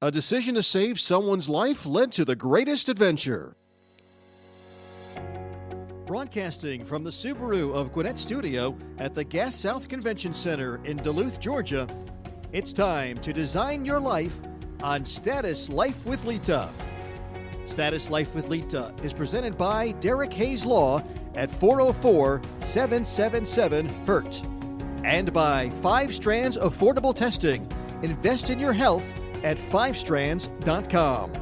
A decision to save someone's life led to the greatest adventure. Broadcasting from the Subaru of Gwinnett Studio at the Gas South Convention Center in Duluth, Georgia, it's time to design your life on Status Life with Lita. Status Life with Lita is presented by Derek Hayes Law at 404-777-HURT and by 5 Strands Affordable Testing. Invest in your health at 5strands.com.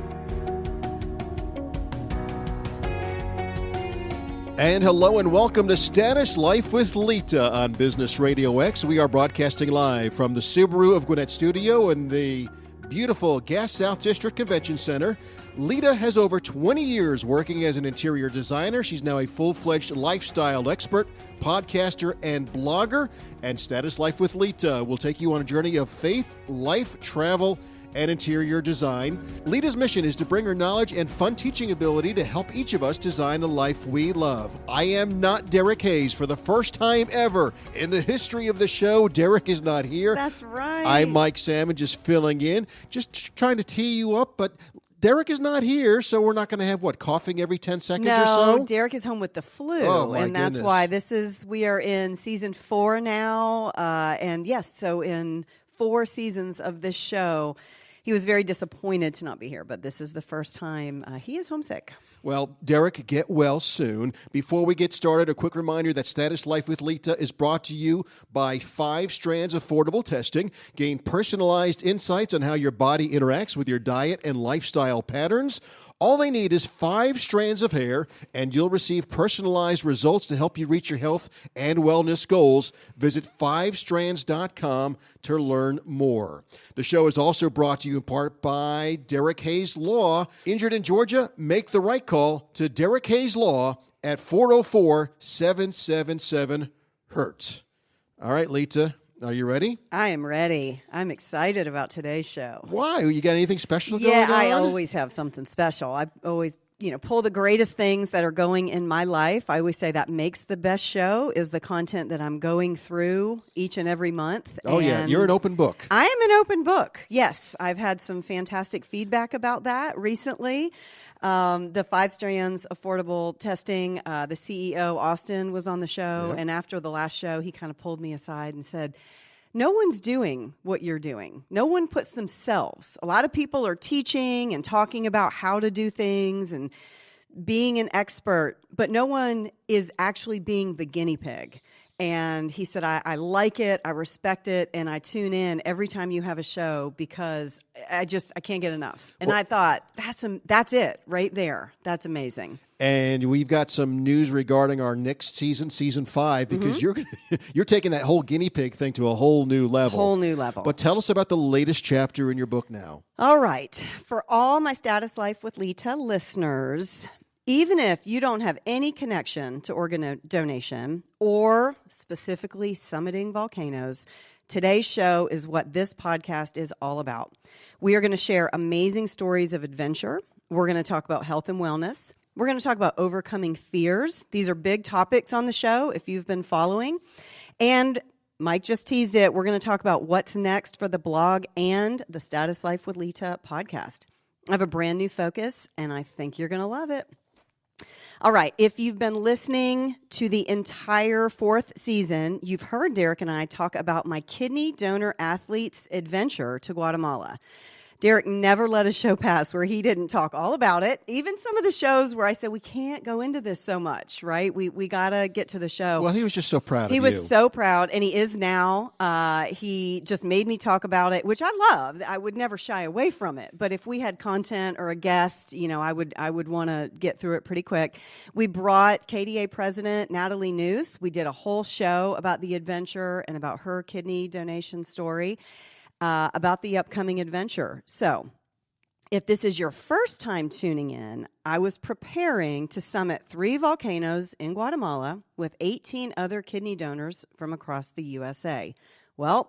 And hello and welcome to Status Life with Lita on Business Radio X. We are broadcasting live from the Subaru of Gwinnett Studio in the beautiful Gas South District Convention Center. Lita has over 20 years working as an interior designer. She's now a full-fledged lifestyle expert, podcaster, and blogger. And Status Life with Lita will take you on a journey of faith, life, travel, and interior design. Lita's mission is to bring her knowledge and fun teaching ability to help each of us design a life we love. I am not Derek Hayes. For the first time ever in the history of the show, Derek is not here. That's right. I'm Mike Salmon, just filling in, just trying to tee you up, but Derek is not here, so we're not going to have, coughing every 10 seconds or so? No, Derek is home with the flu, oh, and that's goodness. why we are in season 4 now, and yes, so in 4 seasons of this show, he was very disappointed to not be here, but this is the first time he is homesick. Well, Derek, get well soon. Before we get started, a quick reminder that Status Life with Lita is brought to you by 5 Strands Affordable Testing. Gain personalized insights on how your body interacts with your diet and lifestyle patterns. All they need is 5 strands of hair, and you'll receive personalized results to help you reach your health and wellness goals. Visit 5strands.com to learn more. The show is also brought to you in part by Derek Hayes Law. Injured in Georgia? Make the right call to Derek Hayes Law at 404-777-HURT. All right, Lita. Are you ready? I am ready. I'm excited about today's show. Why? You got anything special going on? Yeah, I always have something special. I always, pull the greatest things that are going in my life. I always say that makes the best show is the content that I'm going through each and every month. Oh, yeah. You're an open book. I am an open book. Yes. I've had some fantastic feedback about that recently. The 5 Strands Affordable Testing, the CEO, Austin, was on the show. Yep. And after the last show, he kind of pulled me aside and said, no one's doing what you're doing. No one puts themselves. A lot of people are teaching and talking about how to do things and being an expert, but no one is actually being the guinea pig. And he said, I like it, I respect it, and I tune in every time you have a show because I can't get enough. And I thought, that's it right there. That's amazing. And we've got some news regarding our next season 5, because you're taking that whole guinea pig thing to a whole new level. Whole new level. But tell us about the latest chapter in your book now. All right. For all my Status Life with Lita listeners, even if you don't have any connection to organ donation or specifically summiting volcanoes, today's show is what this podcast is all about. We are going to share amazing stories of adventure. We're going to talk about health and wellness. We're going to talk about overcoming fears. These are big topics on the show if you've been following. And Mike just teased it. We're going to talk about what's next for the blog and the Status Life with Lita podcast. I have a brand new focus, and I think you're going to love it. All right, if you've been listening to the entire 4th season, you've heard Derek and I talk about my kidney donor athlete's adventure to Guatemala. Derek never let a show pass where he didn't talk all about it. Even some of the shows where I said, we can't go into this so much, right? We got to get to the show. Well, he was just so proud of you. He was so proud, and he is now. He just made me talk about it, which I love. I would never shy away from it. But if we had content or a guest, I would want to get through it pretty quick. We brought KDA President Natalie Noose. We did a whole show about the adventure and about her kidney donation story. About the upcoming adventure. So, if this is your first time tuning in, I was preparing to summit 3 volcanoes in Guatemala with 18 other kidney donors from across the USA. Well,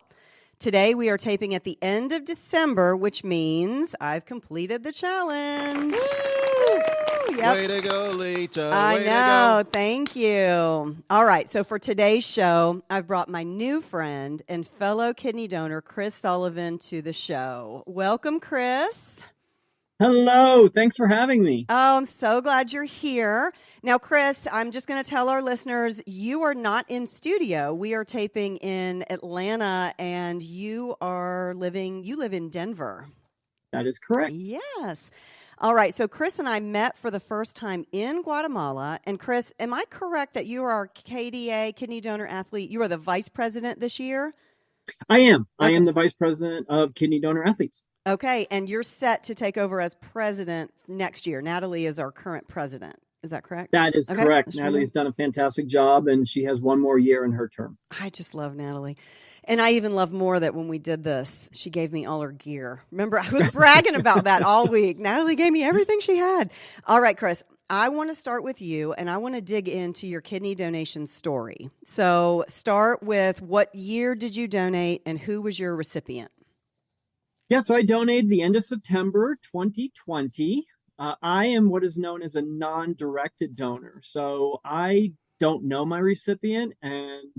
today we are taping at the end of December, which means I've completed the challenge. Woo! Yep. Way to go, Lita. I Way know. to go. Thank you. All right. So for today's show, I've brought my new friend and fellow kidney donor, Chris Sullivan, to the show. Welcome, Chris. Hello. Thanks for having me. Oh, I'm so glad you're here. Now, Chris, I'm just going to tell our listeners, you are not in studio. We are taping in Atlanta, and you live in Denver. That is correct. Yes. All right. So Chris and I met for the first time in Guatemala. And Chris, am I correct that you are our KDA, Kidney Donor Athlete? You are the vice president this year? I am. Okay. I am the vice president of Kidney Donor Athletes. Okay. And you're set to take over as president next year. Natalie is our current president. Is that correct? That is correct. Natalie's done a fantastic job, and she has one more year in her term. I just love Natalie. And I even love more that when we did this, she gave me all her gear. Remember, I was bragging about that all week. Natalie gave me everything she had. All right, Chris, I want to start with you, and I want to dig into your kidney donation story. So start with, what year did you donate, and who was your recipient? Yeah, so I donated the end of September 2020. I am what is known as a non-directed donor. So I don't know my recipient, and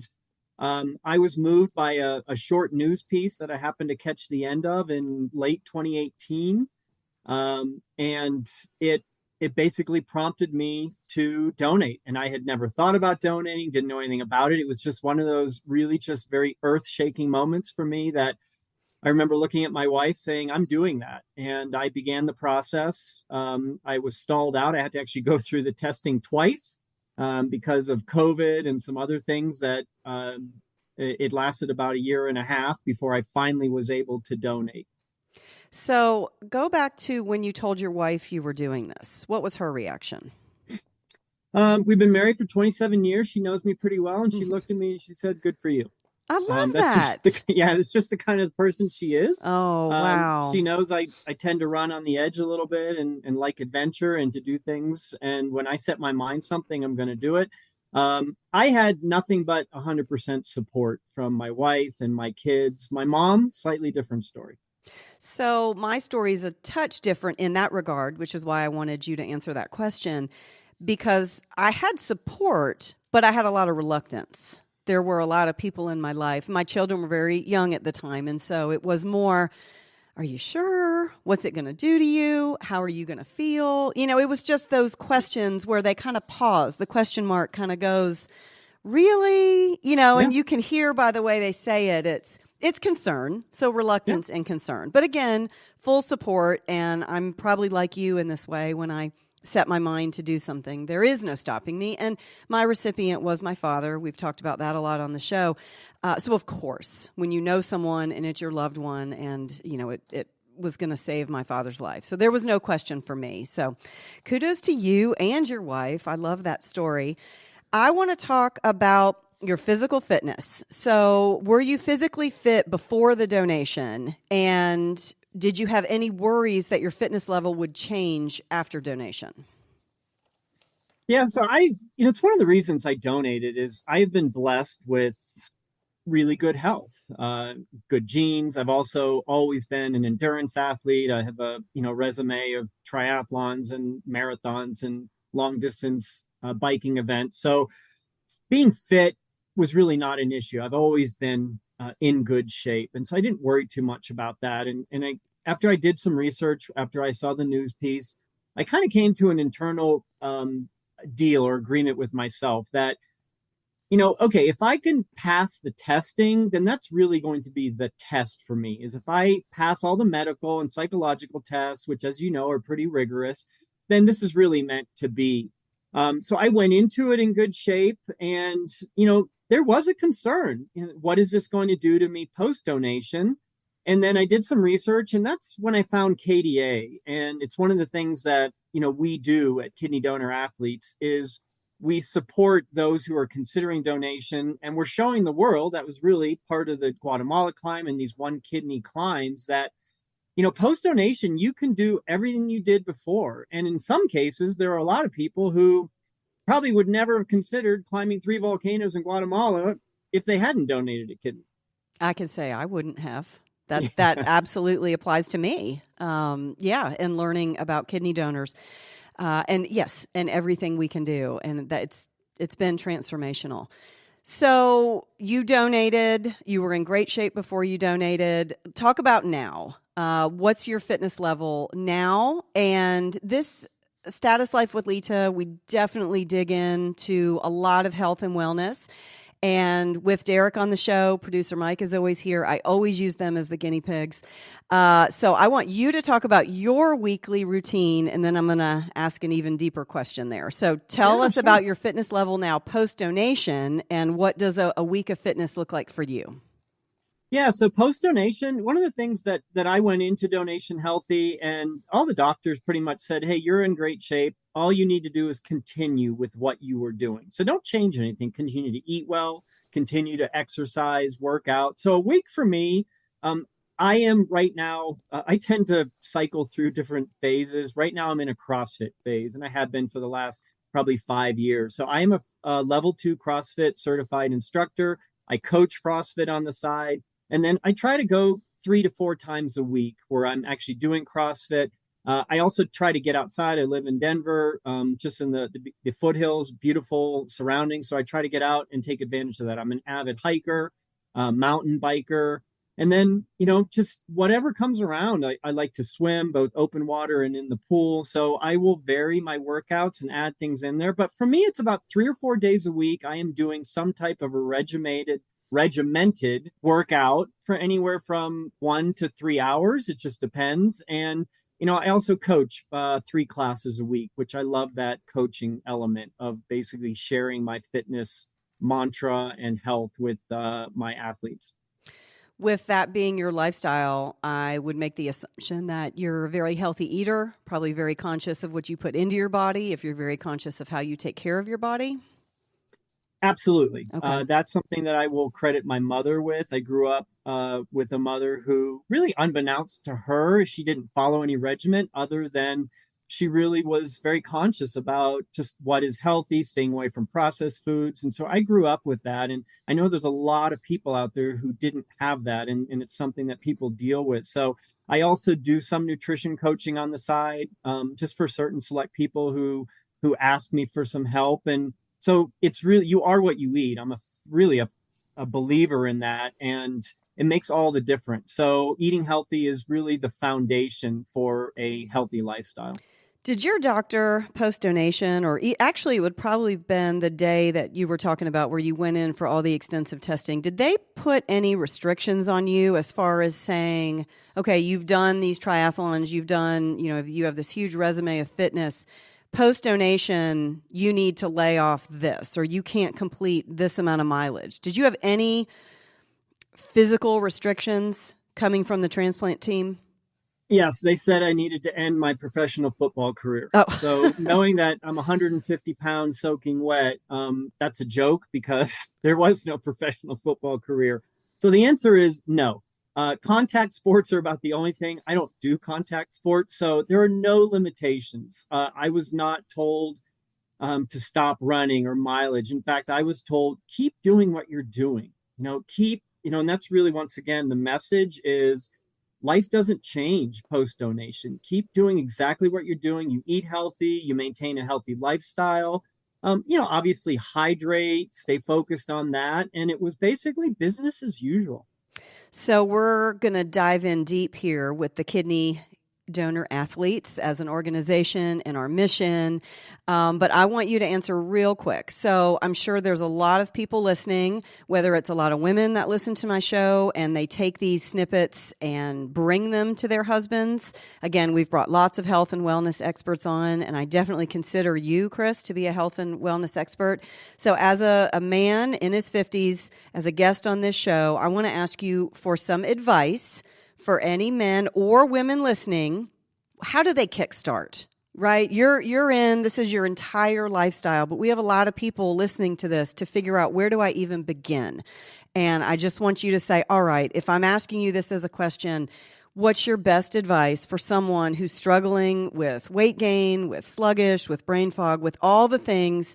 I was moved by a short news piece that I happened to catch the end of in late 2018. And it basically prompted me to donate. And I had never thought about donating, didn't know anything about it. It was just one of those really just very earth-shaking moments for me that I remember looking at my wife saying, I'm doing that. And I began the process. I was stalled out. I had to actually go through the testing twice because of COVID and some other things that it lasted about a year and a half before I finally was able to donate. So go back to when you told your wife you were doing this. What was her reaction? We've been married for 27 years. She knows me pretty well. And she looked at me and she said, good for you. I love that. It's just the kind of person she is. Oh, wow. She knows I tend to run on the edge a little bit and like adventure and to do things. And when I set my mind something, I'm going to do it. I had nothing but 100% support from my wife and my kids. My mom, slightly different story. So my story is a touch different in that regard, which is why I wanted you to answer that question, because I had support, but I had a lot of reluctance. There were a lot of people in my life. My children were very young at the time, and so it was more, are you sure? What's it going to do to you? How are you going to feel? You know, it was just those questions where they kind of pause. The question mark kind of goes, really? You know, and you can hear by the way they say it, it's concern, so reluctance and concern. But again, full support, and I'm probably like you in this way when I set my mind to do something. There is no stopping me. And my recipient was my father. We've talked about that a lot on the show. So of course, when you know someone and it's your loved one and, you know, it was going to save my father's life. So there was no question for me. So kudos to you and your wife. I love that story. I want to talk about your physical fitness. So were you physically fit before the donation? And did you have any worries that your fitness level would change after donation? Yeah, so it's one of the reasons I donated is I've been blessed with really good health, good genes. I've also always been an endurance athlete. I have a resume of triathlons and marathons and long distance biking events. So being fit was really not an issue. I've always been in good shape. And so I didn't worry too much about that. And after I did some research, after I saw the news piece, I kind of came to an internal deal or agreement with myself that, okay, if I can pass the testing, then that's really going to be the test for me, is if I pass all the medical and psychological tests, which, as you know, are pretty rigorous, then this is really meant to be. So I went into it in good shape, and, there was a concern. What is this going to do to me post-donation? And then I did some research, and that's when I found KDA. And it's one of the things that, we do at Kidney Donor Athletes is we support those who are considering donation. And we're showing the world, that was really part of the Guatemala climb and these One Kidney climbs, that, post-donation, you can do everything you did before. And in some cases, there are a lot of people who probably would never have considered climbing 3 volcanoes in Guatemala if they hadn't donated a kidney. I can say I wouldn't have. That absolutely applies to me. And learning about kidney donors. And yes, and everything we can do. And it's been transformational. So you donated. You were in great shape before you donated. Talk about now. What's your fitness level now? And this Status Life with Lita, we definitely dig into a lot of health and wellness. And with Derek on the show, producer Mike is always here. I always use them as the guinea pigs. So I want you to talk about your weekly routine, and then I'm going to ask an even deeper question there. So tell us about your fitness level now post-donation, and what does a week of fitness look like for you? Yeah, so post-donation, one of the things that I went into donation healthy, and all the doctors pretty much said, hey, you're in great shape. All you need to do is continue with what you were doing. So don't change anything. Continue to eat well, continue to exercise, work out. So a week for me, I am right now, I tend to cycle through different phases. Right now I'm in a CrossFit phase, and I have been for the last probably 5 years. So I am a level 2 CrossFit certified instructor. I coach CrossFit on the side. And then I try to go 3 to 4 times a week where I'm actually doing CrossFit. I also try to get outside. I live in Denver, just in the foothills, beautiful surroundings. So I try to get out and take advantage of that. I'm an avid hiker, mountain biker. And then, just whatever comes around. I like to swim, both open water and in the pool. So I will vary my workouts and add things in there. But for me, it's about 3 or 4 days a week. I am doing some type of a regimented workout for anywhere from 1 to 3 hours. It just depends. And, I also coach 3 classes a week, which I love that coaching element of basically sharing my fitness mantra and health with my athletes. With that being your lifestyle, I would make the assumption that you're a very healthy eater, probably very conscious of what you put into your body, if you're very conscious of how you take care of your body. Absolutely. Okay. That's something that I will credit my mother with. I grew up with a mother who, really unbeknownst to her, she didn't follow any regimen other than she really was very conscious about just what is healthy, staying away from processed foods. And so I grew up with that. And I know there's a lot of people out there who didn't have that. And it's something that people deal with. So I also do some nutrition coaching on the side, just for certain select people who ask me for some help. And so it's really, you are what you eat. I'm really a believer in that, and it makes all the difference. So eating healthy is really the foundation for a healthy lifestyle. Did your doctor post-donation, or actually it would probably have been the day that you were talking about where you went in for all the extensive testing, did they put any restrictions on you as far as saying, okay, you've done these triathlons, you've done, you have this huge resume of fitness, post-donation, you need to lay off this, or you can't complete this amount of mileage? Did you have any physical restrictions coming from the transplant team? Yes, they said I needed to end my professional football career. Oh. So knowing that I'm 150 pounds soaking wet, that's a joke because there was no professional football career. So the answer is no. Contact sports are about the only thing. I don't do contact sports, so there are no limitations. I was not told to stop running or mileage. In fact, I was told, keep doing what you're doing. And that's really, once again, the message is life doesn't change post-donation. Keep doing exactly what you're doing. You eat healthy, you maintain a healthy lifestyle. Obviously hydrate, stay focused on that. And it was basically business as usual. So we're going to dive in deep here with the kidney donor athletes as an organization and our mission. But I want you to answer real quick. So I'm sure there's a lot of people listening, whether it's a lot of women that listen to my show and they take these snippets and bring them to their husbands. Again, we've brought lots of health and wellness experts on, and I definitely consider you, Chris, to be a health and wellness expert. So as a man in his 50s, as a guest on this show, I want to ask you for some advice for any men or women listening. How do they kickstart? Right? This is your entire lifestyle, but we have a lot of people listening to this to figure out, where do I even begin? And I just want you to say, all right, if I'm asking you this as a question, what's your best advice for someone who's struggling with weight gain, with sluggish, with brain fog, with all the things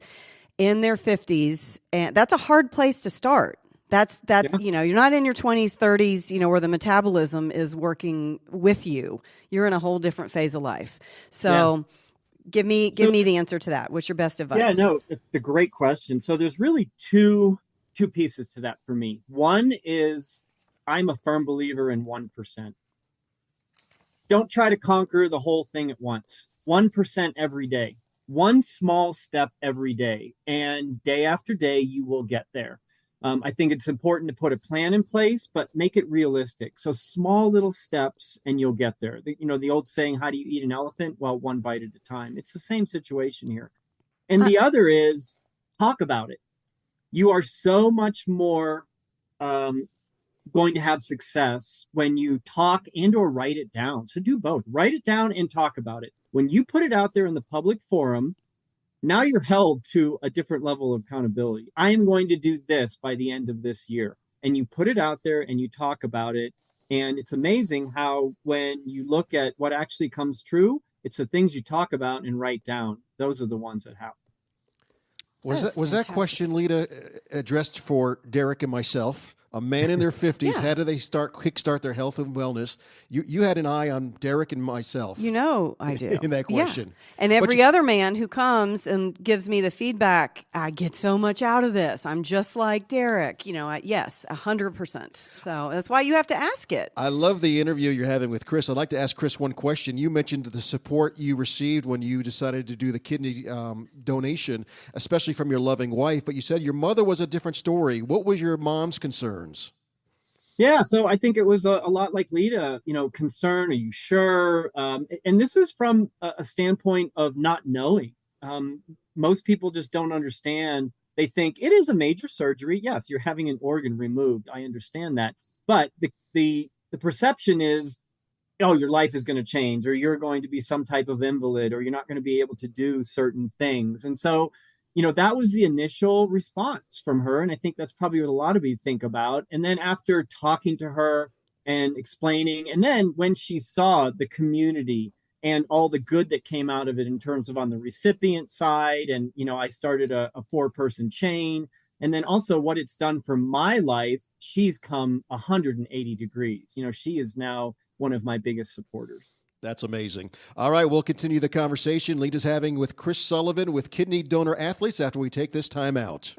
in their 50s? And that's a hard place to start. That's Yeah. You're not in your 20s, 30s, where the metabolism is working with you. You're in a whole different phase of life. So Give me the answer to that. What's your best advice? Yeah, no, it's a great question. So there's really two pieces to that for me. One is I'm a firm believer in 1%. Don't try to conquer the whole thing at once. 1% every day. One small step every day. And day after day, you will get there. I think it's important to put a plan in place, but make it realistic. So small little steps and you'll get there. The old saying, how do you eat an elephant? Well, one bite at a time. It's the same situation here. And the other is talk about it. You are so much more going to have success when you talk and or write it down. So do both. Write it down and talk about it. When you put it out there in the public forum, now you're held to a different level of accountability. I am going to do this by the end of this year. And you put it out there and you talk about it. And it's amazing how when you look at what actually comes true, it's the things you talk about and write down. Those are the ones that happen. Was that question, Lita, addressed for Derek and myself? A man in their 50s, Yeah. how do they kickstart their health and wellness? You had an eye on Derek and myself. I do. In that question. Yeah. And every other man who comes and gives me the feedback, I get so much out of this. I'm just like Derek. Yes, 100%. So that's why you have to ask it. I love the interview you're having with Chris. I'd like to ask Chris one question. You mentioned the support you received when you decided to do the kidney donation, especially from your loving wife. But you said your mother was a different story. What was your mom's concern? Yeah, so I think it was a lot like Lita, concern, are you sure? And this is from a standpoint of not knowing. Most people just don't understand. They think it is a major surgery. Yes, you're having an organ removed. I understand that. But the perception is, oh, your life is going to change, or you're going to be some type of invalid, or you're not going to be able to do certain things. And so that was the initial response from her. And I think that's probably what a lot of you think about. And then after talking to her and explaining, and then when she saw the community and all the good that came out of it in terms of on the recipient side, and, I started a 4-person chain. And then also what it's done for my life, she's come 180 degrees. She is now one of my biggest supporters. That's amazing. All right, we'll continue the conversation Lita's having with Chris Sullivan with Kidney Donor Athletes after we take this time out.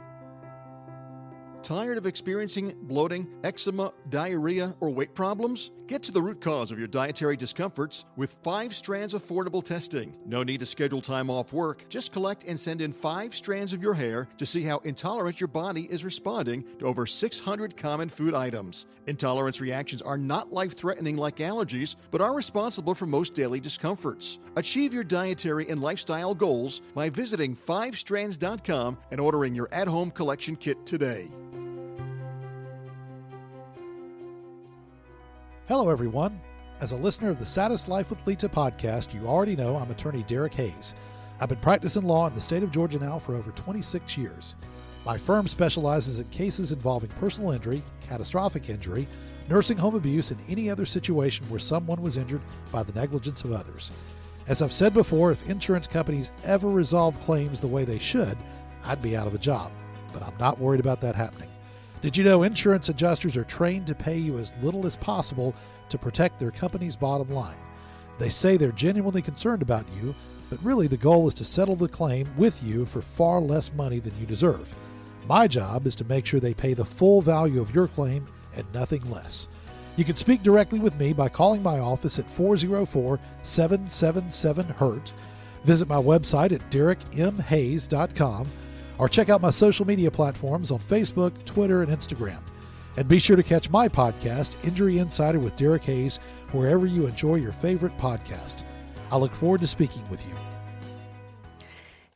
Tired of experiencing bloating, eczema, diarrhea, or weight problems? Get to the root cause of your dietary discomforts with 5 strands affordable testing. No need to schedule time off work. Just collect and send in 5 strands of your hair to see how intolerant your body is responding to over 600 common food items. Intolerance reactions are not life-threatening like allergies, but are responsible for most daily discomforts. Achieve your dietary and lifestyle goals by visiting 5strands.com and ordering your at-home collection kit today. Hello, everyone. As a listener of the Status Life with Lita podcast, you already know I'm attorney Derek Hayes. I've been practicing law in the state of Georgia now for over 26 years. My firm specializes in cases involving personal injury, catastrophic injury, nursing home abuse, and any other situation where someone was injured by the negligence of others. As I've said before, if insurance companies ever resolve claims the way they should, I'd be out of a job. But I'm not worried about that happening. Did you know insurance adjusters are trained to pay you as little as possible to protect their company's bottom line? They say they're genuinely concerned about you, but really the goal is to settle the claim with you for far less money than you deserve. My job is to make sure they pay the full value of your claim and nothing less. You can speak directly with me by calling my office at 404-777-HURT. Visit my website at derekmhayes.com. or check out my social media platforms on Facebook, Twitter, and Instagram. And be sure to catch my podcast, Injury Insider with Derek Hayes, wherever you enjoy your favorite podcast. I look forward to speaking with you.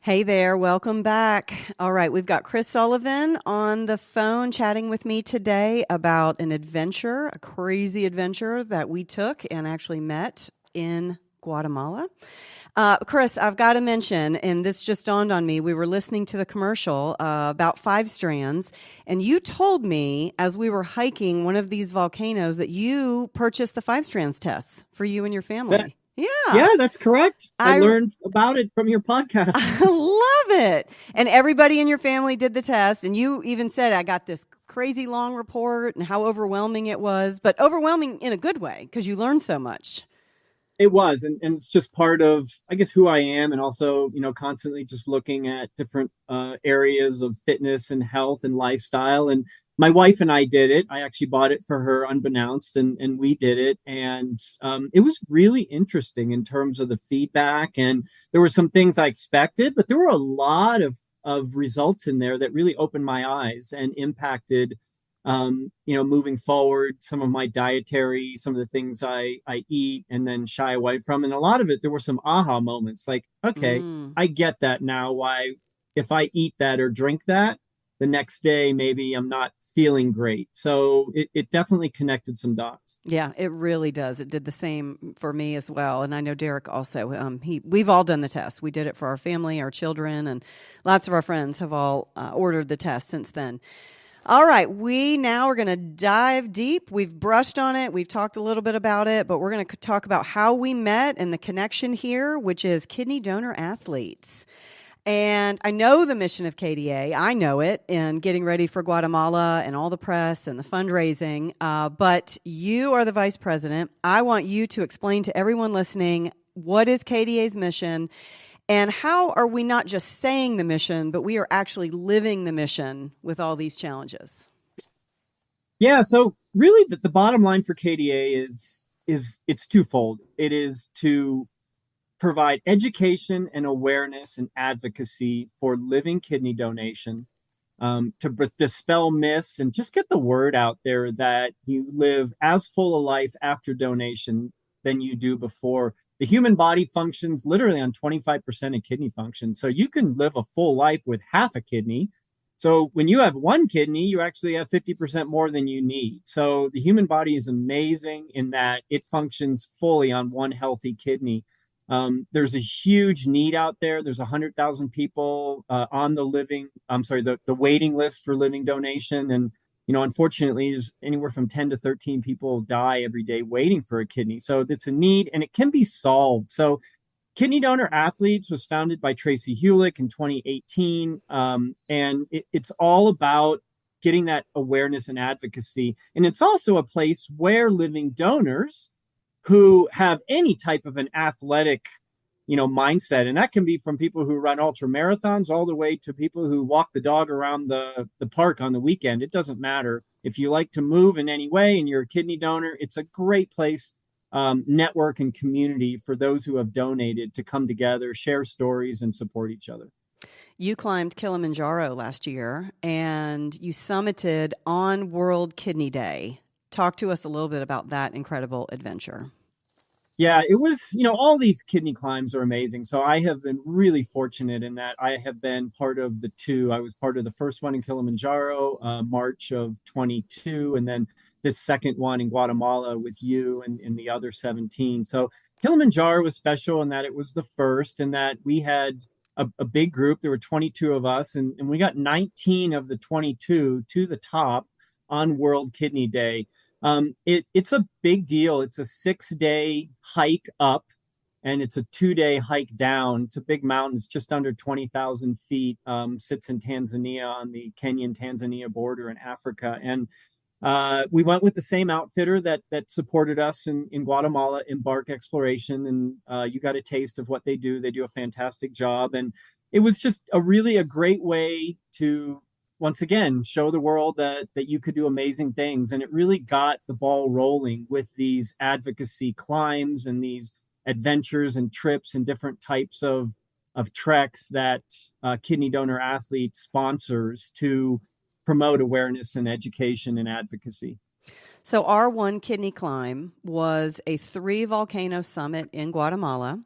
Hey there, welcome back. All right, we've got Chris Sullivan on the phone chatting with me today about an adventure, a crazy adventure that we took and actually met in Guatemala. Chris, I've got to mention, and this just dawned on me, we were listening to the commercial about 5 strands, and you told me as we were hiking one of these volcanoes that you purchased the 5 strands tests for you and your family. Yeah, that's correct. I learned about it from your podcast. I love it. And everybody in your family did the test, and you even said, I got this crazy long report and how overwhelming it was, but overwhelming in a good way because you learned so much. It was, and it's just part of, I guess, who I am, and also, constantly just looking at different areas of fitness and health and lifestyle. And my wife and I did it. I actually bought it for her unbeknownst, and we did it. And it was really interesting in terms of the feedback. And there were some things I expected, but there were a lot of results in there that really opened my eyes and impacted moving forward, some of my dietary, some of the things I eat and then shy away from. And a lot of it, there were some aha moments like, okay, I get that now. Why, if I eat that or drink that, the next day, maybe I'm not feeling great. So it definitely connected some dots. Yeah, it really does. It did the same for me as well. And I know Derek also, we've all done the test. We did it for our family, our children, and lots of our friends have all ordered the test since then. All right, we now are going to dive deep. We've brushed on it. We've talked a little bit about it, but we're going to talk about how we met and the connection here, which is kidney donor athletes. And I know the mission of KDA. I know it in getting ready for Guatemala and all the press and the fundraising. But you are the vice president. I want you to explain to everyone listening, what is KDA's mission? And how are we not just saying the mission, but we are actually living the mission with all these challenges? Yeah, so really the bottom line for KDA is it's twofold. It is to provide education and awareness and advocacy for living kidney donation, to dispel myths and just get the word out there that you live as full a life after donation than you do before. The human body functions literally on 25% of kidney function. So you can live a full life with half a kidney. So when you have one kidney, you actually have 50% more than you need. So the human body is amazing in that it functions fully on one healthy kidney. There's a huge need out there. There's 100,000 people on the waiting list for living donation. And unfortunately, there's anywhere from 10 to 13 people die every day waiting for a kidney. So it's a need and it can be solved. So Kidney Donor Athletes was founded by Tracy Hulick in 2018. And it's all about getting that awareness and advocacy. And it's also a place where living donors who have any type of an athletic mindset. And that can be from people who run ultra marathons all the way to people who walk the dog around the park on the weekend. It doesn't matter. If you like to move in any way and you're a kidney donor, it's a great place, network and community for those who have donated to come together, share stories, and support each other. You climbed Kilimanjaro last year and you summited on World Kidney Day. Talk to us a little bit about that incredible adventure. Yeah, it was, all these kidney climbs are amazing. So I have been really fortunate in that I have been part of the two. I was part of the first one in Kilimanjaro, March of 22, and then this second one in Guatemala with you and in the other 17. So Kilimanjaro was special in that it was the first and that we had a big group. There were 22 of us and we got 19 of the 22 to the top on World Kidney Day. It's a big deal. It's a 6-day hike up and it's a 2-day hike down. It's a big mountain. It's just under 20,000 feet, sits in Tanzania on the Kenyan-Tanzania border in Africa. And we went with the same outfitter that supported us in Guatemala, Embark Exploration. And you got a taste of what they do. They do a fantastic job. And it was just a great way to once again, show the world that you could do amazing things. And it really got the ball rolling with these advocacy climbs and these adventures and trips and different types of treks that Kidney Donor Athletes sponsors to promote awareness and education and advocacy. So our One Kidney Climb was a 3-volcano summit in Guatemala.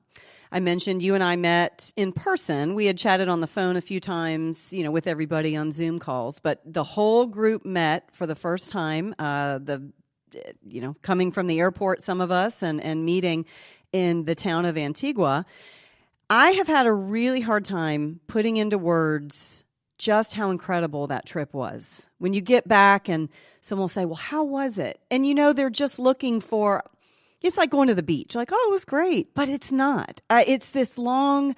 I mentioned you and I met in person. We had chatted on the phone a few times, with everybody on Zoom calls, but the whole group met for the first time, coming from the airport, some of us, and meeting in the town of Antigua. I have had a really hard time putting into words just how incredible that trip was. When you get back and someone will say, well, how was it? And they're just looking for... It's like going to the beach. Like, oh, it was great. But it's not. It's this long,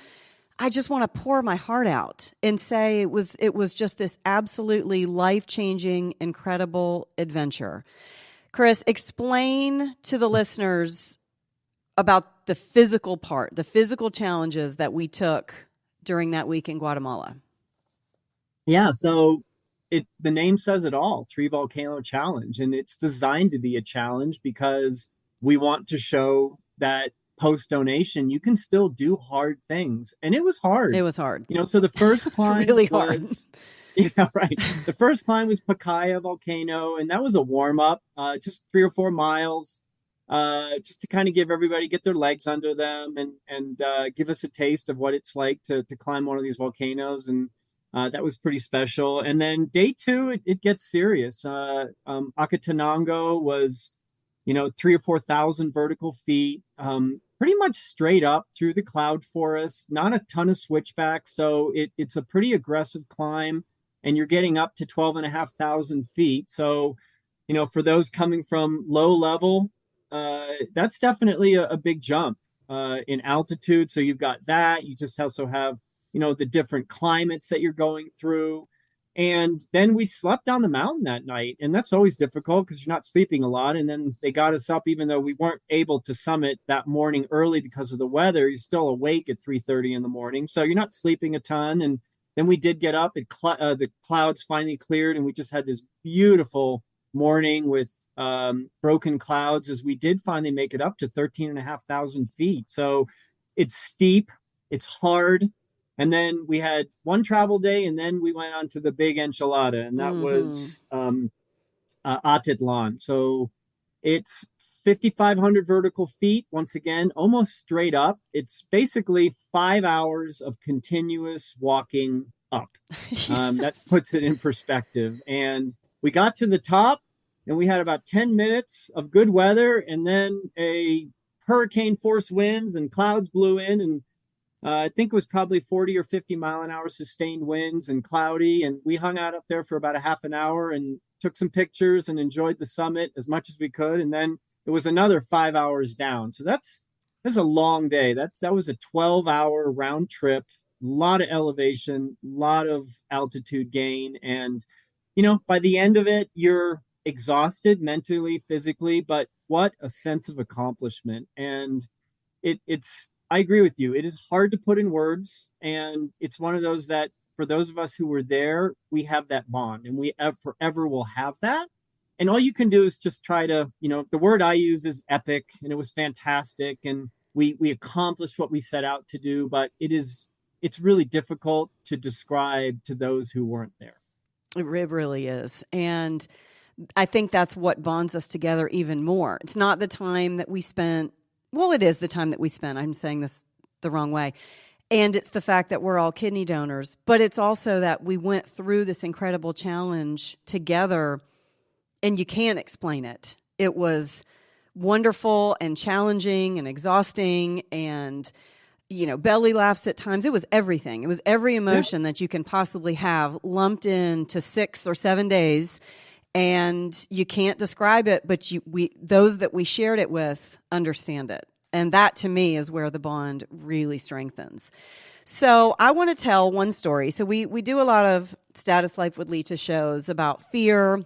I just want to pour my heart out and say it was just this absolutely life-changing, incredible adventure. Chris, explain to the listeners about about the physical part, the physical challenges that we took during that week in Guatemala. Yeah, so the name says it all, Three Volcano Challenge, and it's designed to be a challenge because we want to show that post donation you can still do hard things, and it was hard. It was hard. So the first climb really hard. was yeah, right. The first climb was Pacaya Volcano, and that was a warm up, just 3 or 4 miles, just to kind of get their legs under them and give us a taste of what it's like to climb one of these volcanoes. And that was pretty special. And then day 2, it gets serious. Acatenango was, 3,000 or 4,000 vertical feet, pretty much straight up through the cloud forest, not a ton of switchbacks. So it's a pretty aggressive climb, and you're getting up to 12,500 feet. So, for those coming from low level, that's definitely a big jump in altitude. So you've got that. You just also have, the different climates that you're going through. And then we slept on the mountain that night. And that's always difficult because you're not sleeping a lot. And then they got us up, even though we weren't able to summit that morning early because of the weather. You're still awake at 3:30 in the morning. So you're not sleeping a ton. And then we did get up. The clouds finally cleared, and we just had this beautiful morning with broken clouds as we did finally make it up to 13,500 feet. So it's steep, it's hard. And then we had one travel day, and then we went on to the big enchilada, and that was Atitlan. So it's 5,500 vertical feet. Once again, almost straight up. It's basically 5 hours of continuous walking up. Yes. That puts it in perspective. And we got to the top, and we had about 10 minutes of good weather, and then a hurricane force winds and clouds blew in, and I think it was probably 40 or 50 mile an hour sustained winds and cloudy. And we hung out up there for about a half an hour and took some pictures and enjoyed the summit as much as we could. And then it was another 5 hours down. So that's a long day. That was a 12-hour round trip, a lot of elevation, a lot of altitude gain. And, by the end of it, you're exhausted mentally, physically, but what a sense of accomplishment. And I agree with you. It is hard to put in words. And it's one of those that for those of us who were there, we have that bond, and we forever will have that. And all you can do is just try to, the word I use is epic, and it was fantastic. And we accomplished what we set out to do, but it's really difficult to describe to those who weren't there. It really is. And I think that's what bonds us together even more. It's not the time that we spent. Well, it is the time that we spent. I'm saying this the wrong way. And it's the fact that we're all kidney donors. But it's also that we went through this incredible challenge together, and you can't explain it. It was wonderful and challenging and exhausting and, belly laughs at times. It was everything. It was every emotion that you can possibly have lumped into 6 or 7 days. And you can't describe it, but those that we shared it with understand it. And that, to me, is where the bond really strengthens. So I want to tell one story. So we do a lot of Status Life with Lita shows about fear.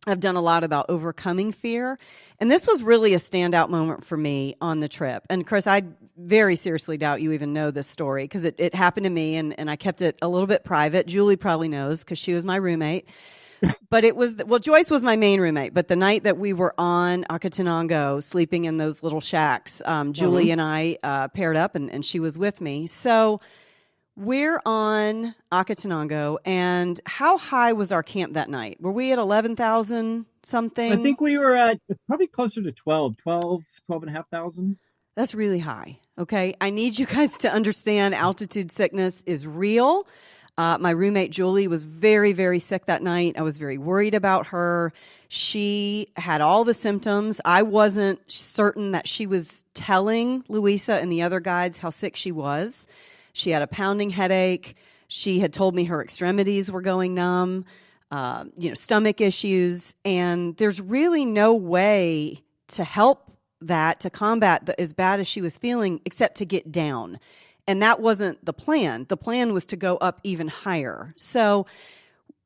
I've done a lot about overcoming fear. And this was really a standout moment for me on the trip. And Chris, I very seriously doubt you even know this story because it happened to me, and I kept it a little bit private. Julie probably knows because she was my roommate. But Joyce was my main roommate. But the night that we were on Acatenango, sleeping in those little shacks, Julie and I paired up, and she was with me. So we're on Acatenango, and how high was our camp that night? Were we at 11,000 something? I think we were at probably closer to 12,500. That's really high. Okay. I need you guys to understand altitude sickness is real. My roommate, Julie, was very, very sick that night. I was very worried about her. She had all the symptoms. I wasn't certain that she was telling Louisa and the other guides how sick she was. She had a pounding headache. She had told me her extremities were going numb, stomach issues. And there's really no way to help that, to combat as bad as she was feeling, except to get down. And that wasn't the plan. The plan was to go up even higher. So,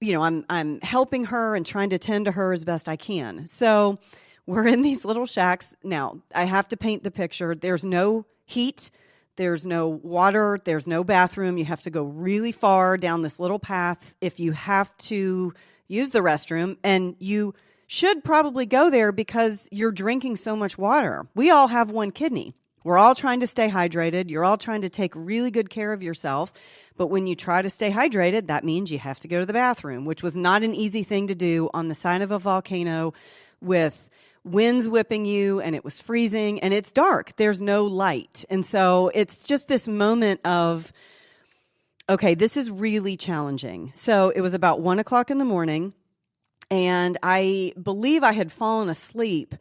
I'm helping her and trying to tend to her as best I can. So we're in these little shacks. Now, I have to paint the picture. There's no heat. There's no water. There's no bathroom. You have to go really far down this little path if you have to use the restroom. And you should probably go there because you're drinking so much water. We all have one kidney. We're all trying to stay hydrated. You're all trying to take really good care of yourself. But when you try to stay hydrated, that means you have to go to the bathroom, which was not an easy thing to do on the side of a volcano with winds whipping you, and it was freezing, and it's dark. There's no light. And so it's just this moment of, okay, this is really challenging. So it was about 1 o'clock in the morning, and I believe I had fallen asleep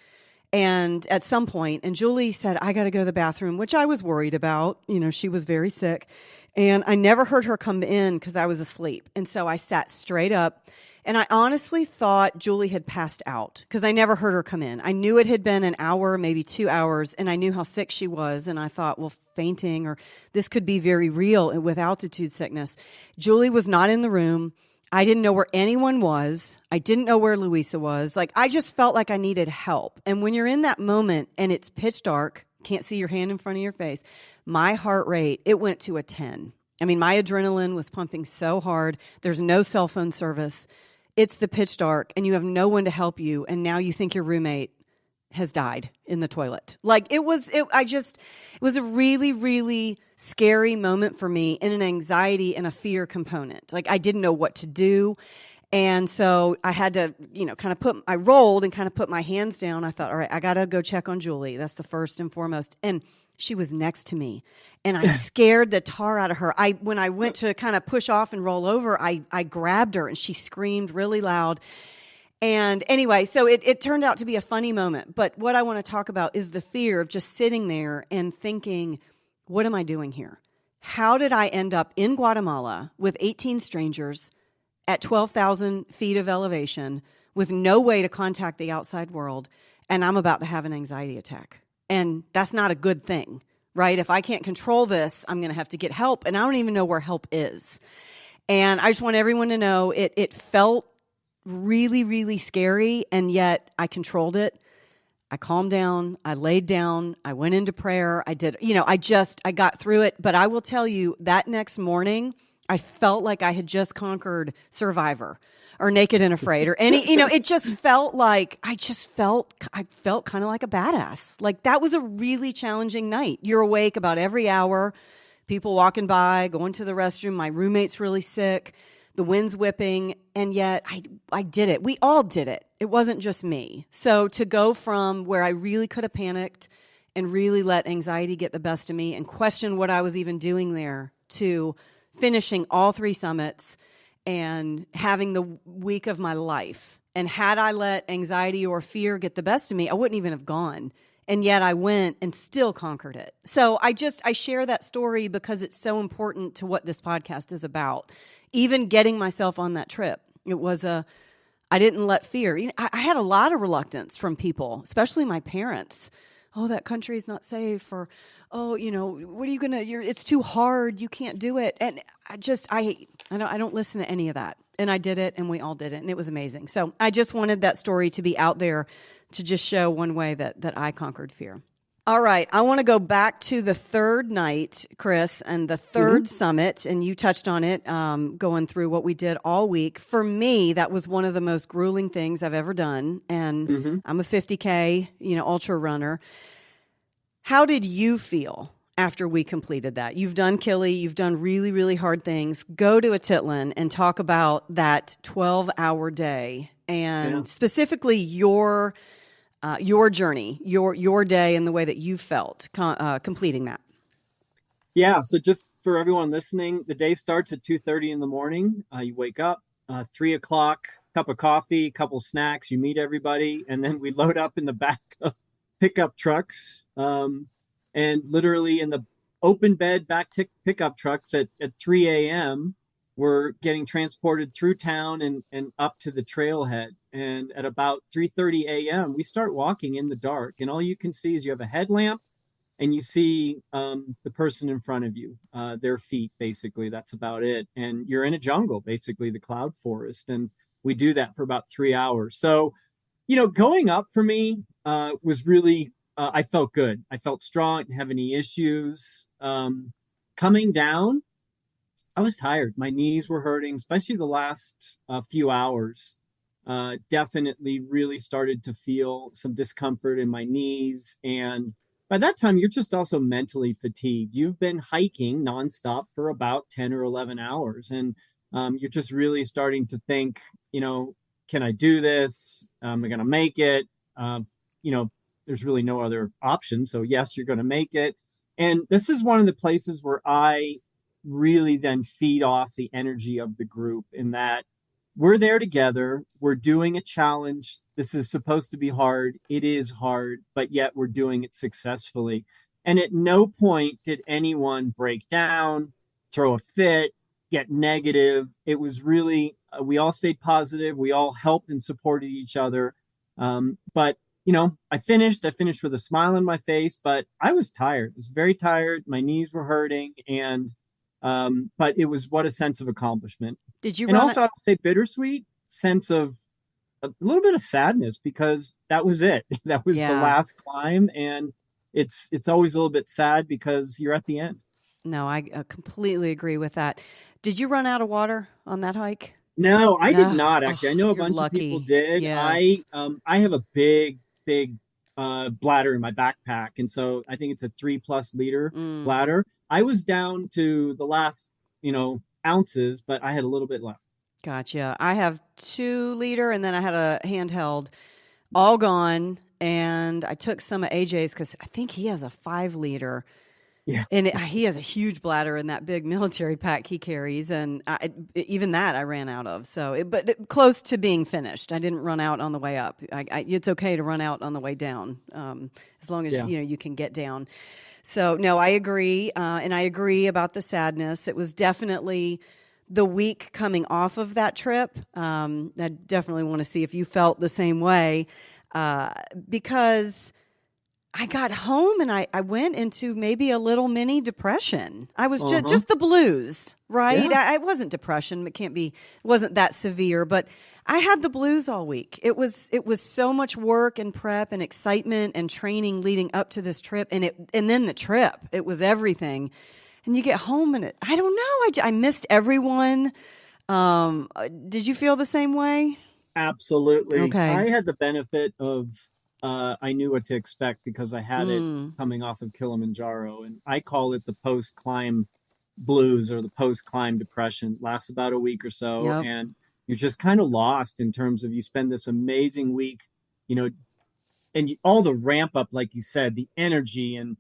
and at some point, and Julie said, I got to go to the bathroom, which I was worried about. You know, she was very sick, and I never heard her come in because I was asleep. And so I sat straight up, and I honestly thought Julie had passed out because I never heard her come in. I knew it had been an hour, maybe 2 hours, and I knew how sick she was. And I thought, well, fainting, or this could be very real with altitude sickness. Julie was not in the room. I didn't know where anyone was. I didn't know where Louisa was. Like, I just felt like I needed help. And when you're in that moment and it's pitch dark, can't see your hand in front of your face, my heart rate, it went to a 10. I mean, my adrenaline was pumping so hard. There's no cell phone service. It's the pitch dark, and you have no one to help you. And now you think your roommate has died in the toilet. Like, it was a really, really scary moment for me, and an anxiety and a fear component. Like, I didn't know what to do. And so I had to, I rolled and kind of put my hands down. I thought, all right, I got to go check on Julie. That's the first and foremost. And she was next to me, and I scared the tar out of her. When I went to kind of push off and roll over, I grabbed her, and she screamed really loud. And anyway, so it turned out to be a funny moment. But what I want to talk about is the fear of just sitting there and thinking, what am I doing here? How did I end up in Guatemala with 18 strangers at 12,000 feet of elevation with no way to contact the outside world, and I'm about to have an anxiety attack? And that's not a good thing, right? If I can't control this, I'm going to have to get help, and I don't even know where help is. And I just want everyone to know it felt really, really scary, and yet I controlled it. I calmed down. I laid down. I went into prayer. I got through it. But I will tell you, that next morning, I felt like I had just conquered Survivor or Naked and Afraid or any, it just felt like, I felt kind of like a badass. Like, that was a really challenging night. You're awake about every hour, people walking by, going to the restroom. My roommate's really sick. The wind's whipping, and yet I did it. We all did it. It wasn't just me. So to go from where I really could have panicked and really let anxiety get the best of me and question what I was even doing there, to finishing all 3 summits and having the week of my life. And had I let anxiety or fear get the best of me, I wouldn't even have gone. And yet I went and still conquered it. So I share that story because it's so important to what this podcast is about. Even getting myself on that trip, I didn't let fear. I had a lot of reluctance from people, especially my parents. Oh, that country is not safe, or, oh, what are you it's too hard, you can't do it. And I don't listen to any of that. And I did it, and we all did it, and it was amazing. So I just wanted that story to be out there to just show one way that I conquered fear. All right, I want to go back to the third night, Chris, and the third summit, and you touched on it, going through what we did all week. For me, that was one of the most grueling things I've ever done, and I'm a 50K, ultra runner. How did you feel after we completed that? You've done Kili, you've done really, really hard things. Go to Atitlan and talk about that 12-hour day, and specifically your journey, your day, and the way that you felt completing that. Yeah. So just for everyone listening, the day starts at 2:30 in the morning. You wake up, 3 o'clock, cup of coffee, couple snacks. You meet everybody, and then we load up in the back of pickup trucks, and literally in the open bed back pickup trucks at 3 a.m. We're getting transported through town and up to the trailhead. And at about 3:30 a.m., we start walking in the dark. And all you can see is you have a headlamp, and you see the person in front of you, their feet, basically. That's about it. And you're in a jungle, basically, the cloud forest. And we do that for about 3 hours. So Going up for me was really, I felt good. I felt strong, didn't have any issues. Coming down, I was tired. My knees were hurting, especially the last few hours. Definitely really started to feel some discomfort in my knees. And by that time, you're just also mentally fatigued. You've been hiking nonstop for about 10 or 11 hours. And you're just really starting to think, can I do this? Am I going to make it? You know, there's really no other option. So, yes, you're going to make it. And this is one of the places where I really then feed off the energy of the group in that we're there together. We're doing a challenge. This is supposed to be hard. It is hard, but yet we're doing it successfully. And at no point did anyone break down, throw a fit, get negative. It was really, we all stayed positive. We all helped and supported each other. But I finished with a smile on my face, but I was tired. I was very tired. My knees were hurting. But it was, what a sense of accomplishment. Did you and also, I would say bittersweet sense of a little bit of sadness because that was it. That was the last climb. And it's always a little bit sad because you're at the end. No, I completely agree with that. Did you run out of water on that hike? No, I did not actually. I know a bunch lucky. Of people did. Yes. I have a big bladder in my backpack, and so I think it's a 3+ liter bladder. I was down to the last, ounces, but I had a little bit left. Gotcha. I have 2 liter, and then I had a handheld, all gone. And I took some of AJ's because I think he has a 5 liter. Yeah. And he has a huge bladder in that big military pack he carries. And even that I ran out of. But close to being finished. I didn't run out on the way up. It's okay to run out on the way down as long as you can get down. So, no, I agree. And I agree about the sadness. It was definitely the week coming off of that trip. I definitely want to see if you felt the same way because I got home and I went into maybe a little mini depression. I was just the blues, right? Yeah. I wasn't depression. It wasn't that severe, but I had the blues all week. It was so much work and prep and excitement and training leading up to this trip, and then the trip. It was everything. And you get home and I don't know. I missed everyone. Did you feel the same way? Absolutely. Okay. I had the benefit of I knew what to expect because I had it coming off of Kilimanjaro, and I call it the post-climb blues or the post-climb depression. It lasts about a week or so, and you're just kind of lost in terms of you spend this amazing week, and all the ramp up, like you said, the energy and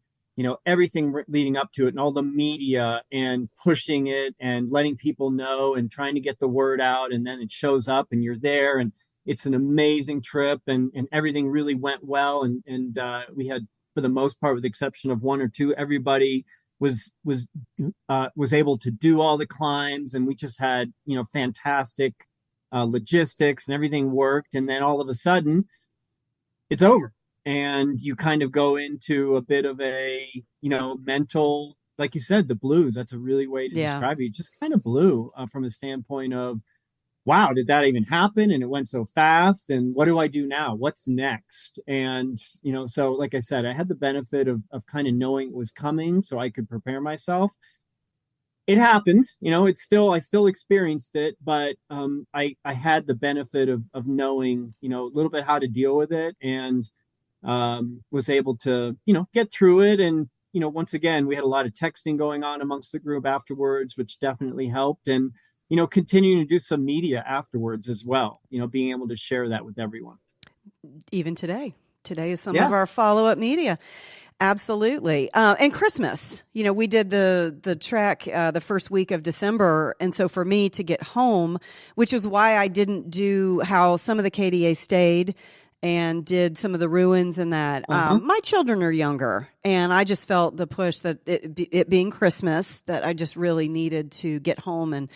everything leading up to it, and all the media and pushing it and letting people know and trying to get the word out, and then it shows up and you're there and it's an amazing trip and everything really went well. And we had, for the most part, with the exception of 1 or 2, everybody was able to do all the climbs. And we just had, fantastic logistics and everything worked. And then all of a sudden it's over. And you kind of go into a bit of a, mental, like you said, the blues. That's a really way to describe it. Just kind of blue from a standpoint of, wow, did that even happen? And it went so fast. And what do I do now? What's next? And, so like I said, I had the benefit of kind of knowing it was coming so I could prepare myself. It happened, I still experienced it, but I had the benefit of knowing, a little bit how to deal with it and was able to, get through it. And, once again, we had a lot of texting going on amongst the group afterwards, which definitely helped. And, continuing to do some media afterwards as well, being able to share that with everyone. Even today is some of our follow-up media. Absolutely. And Christmas, we did the trek the first week of December. And so for me to get home, which is why I didn't do how some of the KDA stayed and did some of the ruins and that. My children are younger, and I just felt the push that it being Christmas, that I just really needed to get home and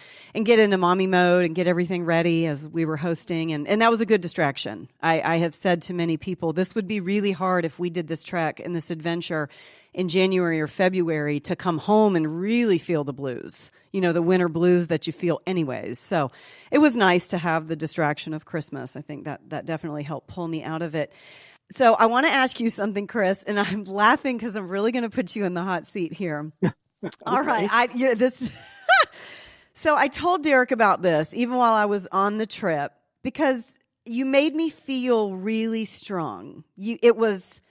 get into mommy mode and get everything ready as we were hosting. And that was a good distraction. I have said to many people, this would be really hard if we did this trek and this adventure in January or February to come home and really feel the blues, the winter blues that you feel anyways. So it was nice to have the distraction of Christmas. I think that definitely helped pull me out of it. So I want to ask you something, Chris, and I'm laughing because I'm really going to put you in the hot seat here. Okay. All right. So I told Derek about this even while I was on the trip because you made me feel really strong. It was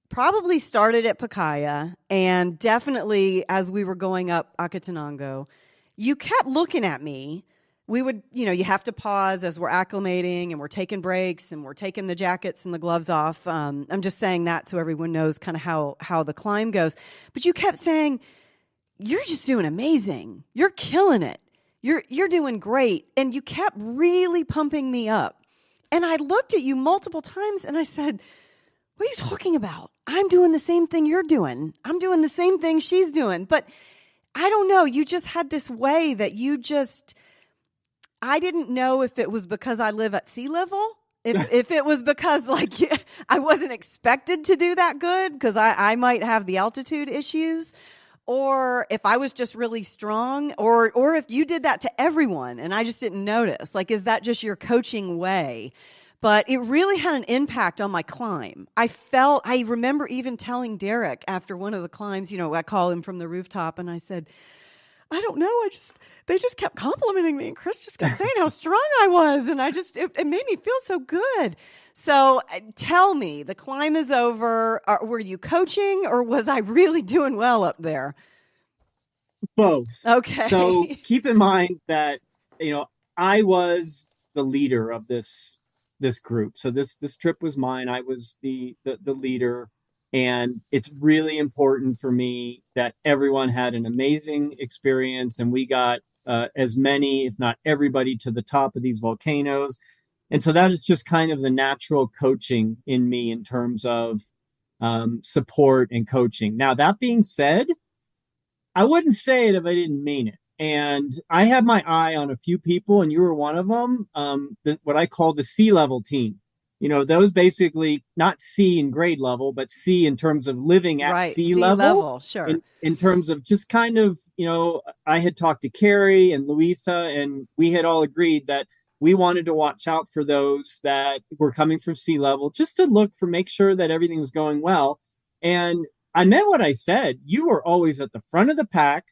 probably started at Pacaya and definitely as we were going up Acatenango, you kept looking at me. We would, you have to pause as we're acclimating and we're taking breaks and we're taking the jackets and the gloves off. I'm just saying that so everyone knows kind of how the climb goes. But you kept saying, "You're just doing amazing. You're killing it. You're doing great." And you kept really pumping me up. And I looked at you multiple times and I said, "What are you talking about? I'm doing the same thing you're doing. I'm doing the same thing she's doing." But I don't know. You just had this way that I didn't know if it was because I live at sea level, if it was because I wasn't expected to do that good because I might have the altitude issues, or if I was just really strong, or if you did that to everyone and I just didn't notice. Is that just your coaching way? But it really had an impact on my climb. I remember even telling Derek after one of the climbs, I called him from the rooftop and I said, "I don't know. They just kept complimenting me, and Chris just kept saying how strong I was, and it made me feel so good." So tell me, the climb is over. Were you coaching, or was I really doing well up there? Both. Okay. So keep in mind that I was the leader of this group. So this trip was mine. I was the leader. And it's really important for me that everyone had an amazing experience and we got as many, if not everybody, to the top of these volcanoes. And so that is just kind of the natural coaching in me in terms of support and coaching. Now, that being said, I wouldn't say it if I didn't mean it. And I had my eye on a few people, and you were one of them, what I call the sea level team. Those basically not C in grade level, but C in terms of living at right. sea level. Sure. In terms of just kind of, I had talked to Carrie and Louisa, and we had all agreed that we wanted to watch out for those that were coming from sea level, just to make sure that everything was going well. And I meant what I said. You were always at the front of the pack.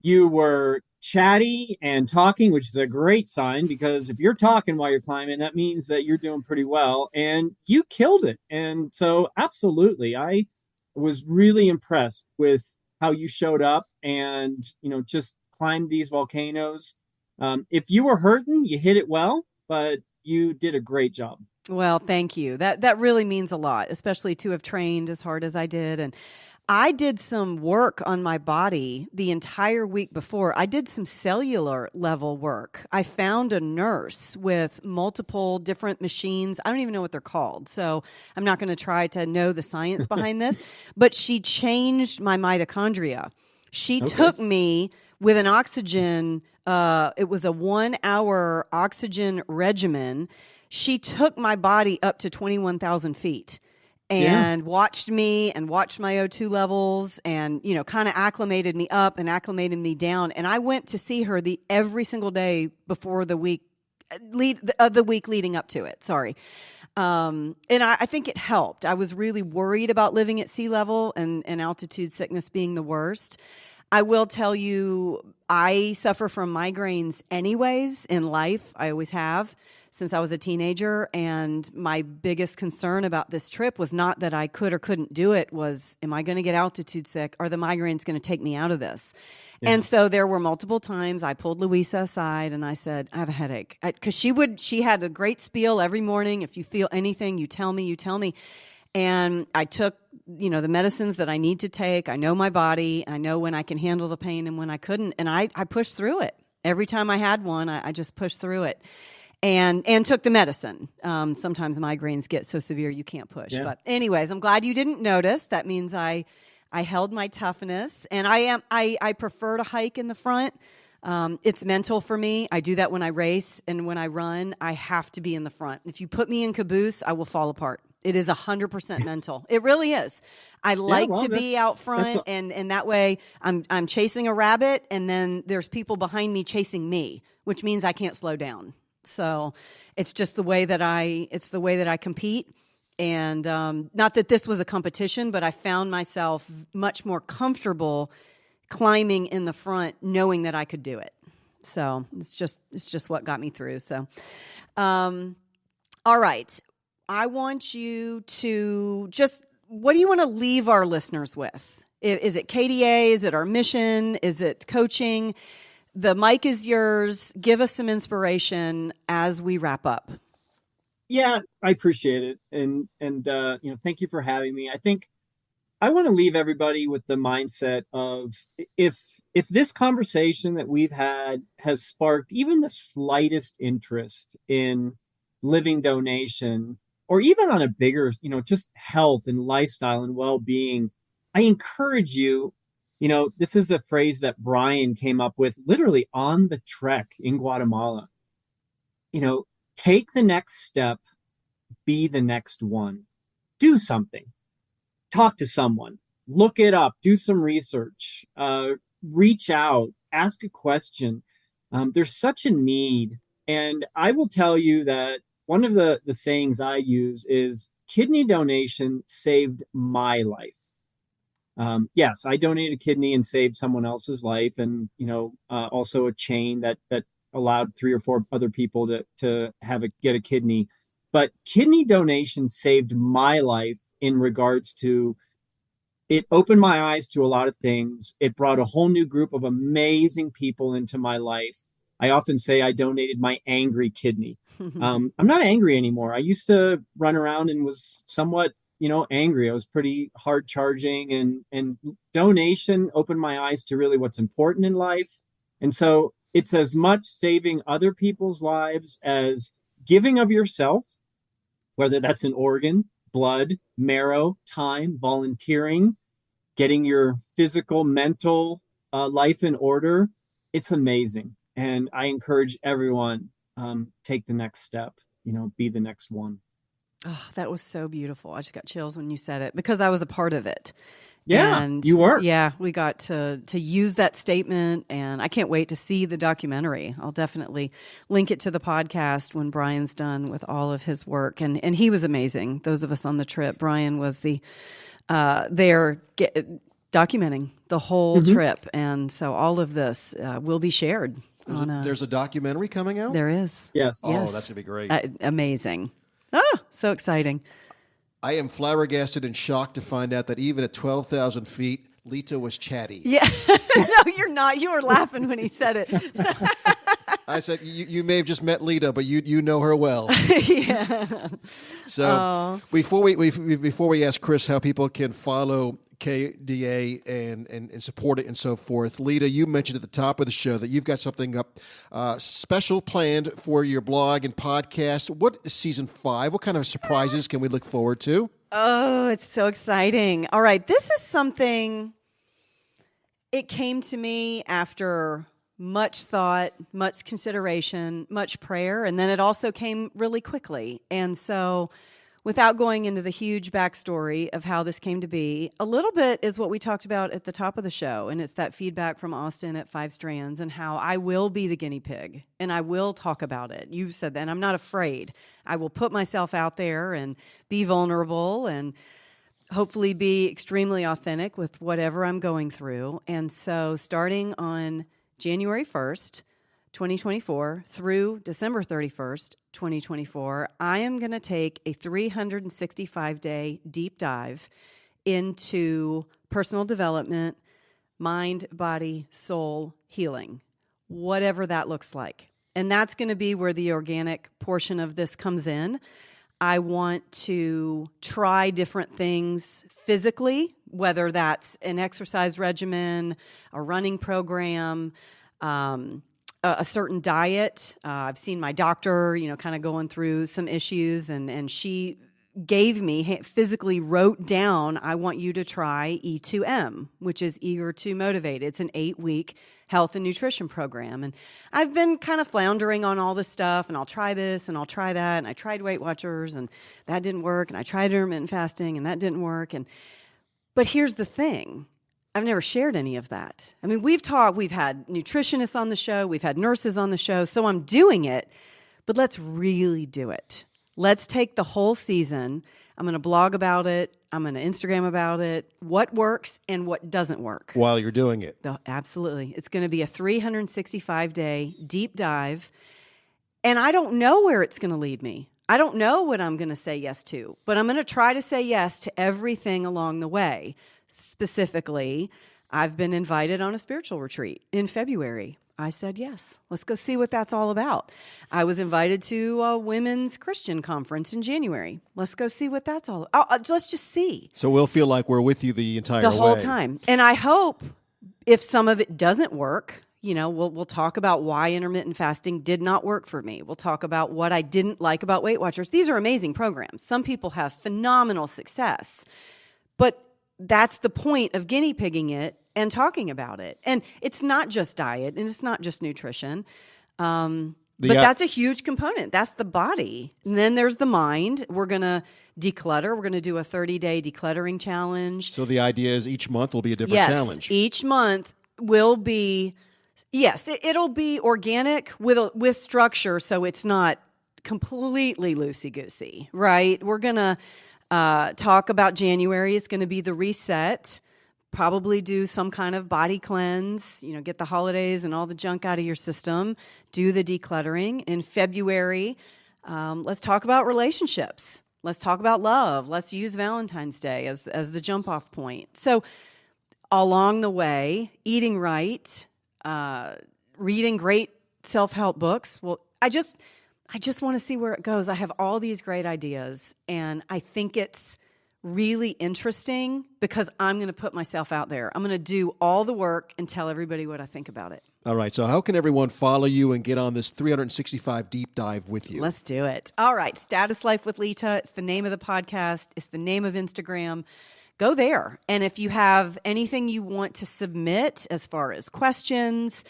You were chatty and talking, which is a great sign, because if you're talking while you're climbing, that means that you're doing pretty well, and you killed it. And so absolutely, I was really impressed with how you showed up and just climbed these volcanoes. If you were hurting, you hit it well, but you did a great job. Well, thank you. That really means a lot, especially to have trained as hard as I did. And I did some work on my body the entire week before. I did some cellular level work. I found a nurse with multiple different machines. I don't even know what they're called, so I'm not going to try to know the science behind this. But she changed my mitochondria. She took me with an oxygen, it was a 1-hour oxygen regimen. She took my body up to 21,000 feet. And watched me and watched my O2 levels and, kind of acclimated me up and acclimated me down. And I went to see her every single day before the week leading up to it. Sorry. And I think it helped. I was really worried about living at sea level and altitude sickness being the worst. I will tell you, I suffer from migraines anyways in life. I always have since I was a teenager. And my biggest concern about this trip was not that I could or couldn't do it, was, am I going to get altitude sick? Are the migraines going to take me out of this? Yeah. And so there were multiple times I pulled Louisa aside and I said, "I have a headache." Because she had a great spiel every morning. If you feel anything, you tell me. And I took, the medicines that I need to take. I know my body. I know when I can handle the pain and when I couldn't. And I pushed through it. Every time I had one, I just pushed through it. And took the medicine. Sometimes migraines get so severe you can't push. Yeah. But anyways, I'm glad you didn't notice. That means I held my toughness. And I prefer to hike in the front. It's mental for me. I do that when I race, and when I run, I have to be in the front. If you put me in caboose, I will fall apart. It is 100% mental. It really is. I like to be out front, and that way I'm chasing a rabbit, and then there's people behind me chasing me, which means I can't slow down. So it's just the way that I compete. And not that this was a competition, but I found myself much more comfortable climbing in the front, knowing that I could do it. So it's just what got me through. So, all right. I want you to what do you want to leave our listeners with? Is it KDA? Is it our mission? Is it coaching? The mic is yours. Give us some inspiration as we wrap up. Yeah, I appreciate it. And thank you for having me. I think I want to leave everybody with the mindset of if this conversation that we've had has sparked even the slightest interest in living donation, or even on a bigger, just health and lifestyle and well-being, I encourage you, this is a phrase that Brian came up with literally on the trek in Guatemala. Take the next step, be the next one. Do something. Talk to someone, look it up, do some research, reach out, ask a question. There's such a need. And I will tell you that one of the sayings I use is kidney donation saved my life. Yes, I donated a kidney and saved someone else's life, and also a chain that allowed 3 or 4 other people to get a kidney. But kidney donation saved my life in regards to, it opened my eyes to a lot of things. It brought a whole new group of amazing people into my life. I often say I donated my angry kidney. I'm not angry anymore. I used to run around and was somewhat, angry. I was pretty hard charging, and donation opened my eyes to really what's important in life. And so it's as much saving other people's lives as giving of yourself, whether that's an organ, blood, marrow, time, volunteering, getting your physical, mental life in order. It's amazing. And I encourage everyone, take the next step, be the next one. Oh, that was so beautiful. I just got chills when you said it because I was a part of it. Yeah, and you were. Yeah, we got to use that statement, and I can't wait to see the documentary. I'll definitely link it to the podcast when Brian's done with all of his work. And he was amazing. Those of us on the trip, Brian was documenting the whole trip. And so all of this will be shared. There's a documentary coming out? There is. Yes. Oh, that's going to be great. Amazing. So exciting. I am flabbergasted and shocked to find out that even at 12,000 feet, Lita was chatty. Yeah. No, you're not. You were laughing when he said it. I said, you may have just met Lita, but you know her well. Yeah. So before we ask Chris how people can follow KDA and support it and so forth, Lita, you mentioned at the top of the show that you've got something up special planned for your blog and podcast. What is season 5? What kind of surprises can we look forward to? Oh, it's so exciting. All right. This is something, it came to me after much thought, much consideration, much prayer, and then it also came really quickly. And so without going into the huge backstory of how this came to be, a little bit is what we talked about at the top of the show, and it's that feedback from Austin at 5 Strands and how I will be the guinea pig, and I will talk about it. You said that, and I'm not afraid. I will put myself out there and be vulnerable and hopefully be extremely authentic with whatever I'm going through. And so starting on January 1st, 2024 through December 31st, 2024, I am going to take a 365-day deep dive into personal development, mind, body, soul healing, whatever that looks like. And that's going to be where the organic portion of this comes in. I want to try different things physically, whether that's an exercise regimen, a running program, a certain diet. I've seen my doctor, kind of going through some issues, and she gave me, physically wrote down, I want you to try E2M, which is Eager to Motivate. It's an 8-week health and nutrition program. And I've been kind of floundering on all this stuff, and I'll try this and I'll try that. And I tried Weight Watchers and that didn't work. And I tried intermittent fasting and that didn't work. But here's the thing. I've never shared any of that. I mean, we've had nutritionists on the show, we've had nurses on the show, so I'm doing it, but let's really do it. Let's take the whole season. I'm going to blog about it. I'm going to Instagram about it, what works and what doesn't work. While you're doing it. Absolutely. It's going to be a 365-day deep dive, and I don't know where it's going to lead me. I don't know what I'm going to say yes to, but I'm going to try to say yes to everything along the way. Specifically, I've been invited on a spiritual retreat in February. I said yes. Let's go see what that's all about. I was invited to a women's Christian conference in January. Let's go see what that's all about. Let's just see. So we'll feel like we're with you the entire way. The whole time. And I hope if some of it doesn't work, we'll talk about why intermittent fasting did not work for me. We'll talk about what I didn't like about Weight Watchers. These are amazing programs. Some people have phenomenal success, but that's the point of guinea pigging it and talking about it. And it's not just diet and it's not just nutrition. But that's a huge component. That's the body. And then there's the mind. We're going to declutter. We're going to do a 30-day decluttering challenge. So the idea is each month will be a different challenge. Each month will be, it'll be organic with structure, so it's not completely loosey-goosey, right? We're going to talk about January. It's going to be the reset. Probably do some kind of body cleanse, get the holidays and all the junk out of your system, do the decluttering. In February, let's talk about relationships. Let's talk about love. Let's use Valentine's Day as the jump off point. So along the way, eating right, reading great self-help books. Well, I just want to see where it goes. I have all these great ideas, and I think it's really interesting because I'm going to put myself out there. I'm going to do all the work and tell everybody what I think about it. All right. So how can everyone follow you and get on this 365 deep dive with you? Let's do it. All right. Status Life with Lita. It's the name of the podcast. It's the name of Instagram. Go there. And if you have anything you want to submit as far as questions,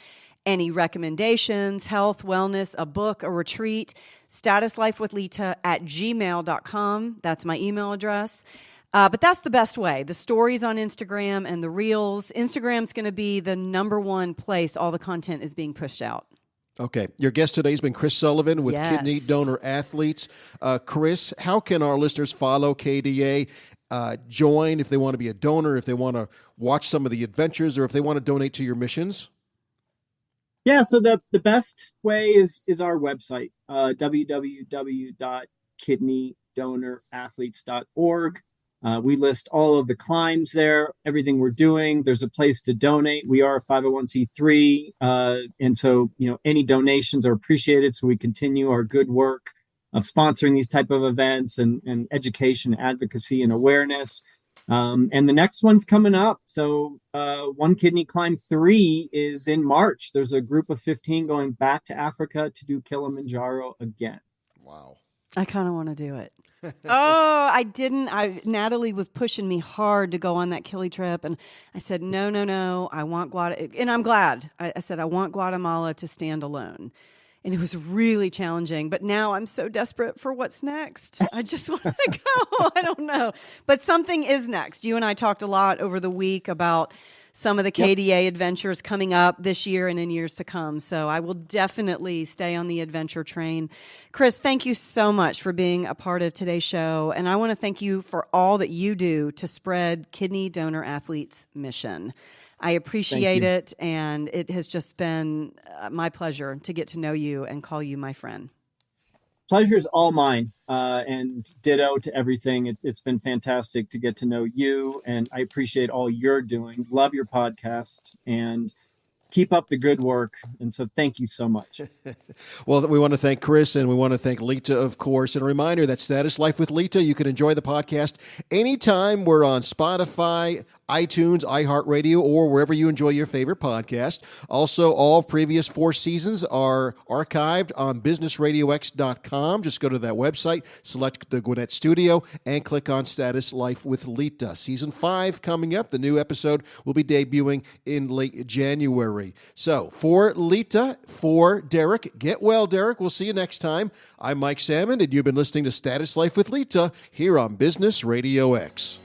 any recommendations, health, wellness, a book, a retreat, statuslifewithlita@gmail.com. That's my email address. But that's the best way. The stories on Instagram and the reels. Instagram's going to be the number one place all the content is being pushed out. Okay. Your guest today has been Chris Sullivan with Kidney Donor Athletes. Chris, how can our listeners follow KDA, join if they want to be a donor, if they want to watch some of the adventures, or if they want to donate to your missions? Yeah, so the best way is our website, www.kidneydonorathletes.org. We list all of the climbs there, everything we're doing. There's a place to donate. We are a 501c3, and so any donations are appreciated. So we continue our good work of sponsoring these type of events and education, advocacy, and awareness. And the next one's coming up. So One Kidney Climb 3 is in March. There's a group of 15 going back to Africa to do Kilimanjaro again. Wow. I kind of want to do it. I didn't. Natalie was pushing me hard to go on that Kili trip. And I said, no. I want Guatemala. And I'm glad. I said, I want Guatemala to stand alone. And it was really challenging. But now I'm so desperate for what's next. I just want to go. I don't know. But something is next. You and I talked a lot over the week about some of the KDA adventures coming up this year and in years to come. So I will definitely stay on the adventure train. Chris, thank you so much for being a part of today's show. And I want to thank you for all that you do to spread Kidney Donor Athletes' mission. I appreciate it, and it has just been my pleasure to get to know you and call you my friend. Pleasure's all mine, and ditto to everything. It's been fantastic to get to know you, and I appreciate all you're doing. Love your podcast, and keep up the good work. And so thank you so much. Well, we want to thank Chris, and we want to thank Lita, of course. And a reminder that Status Life with Lita, you can enjoy the podcast anytime. We're on Spotify, iTunes, iHeartRadio, or wherever you enjoy your favorite podcast. Also, all previous 4 seasons are archived on businessradiox.com. Just go to that website, select the Gwinnett Studio, and click on Status Life with Lita. Season 5 coming up. The new episode will be debuting in late January. So, for Lita, for Derek, get well, Derek. We'll see you next time. I'm Mike Salmon, and you've been listening to Status Life with Lita here on Business Radio X.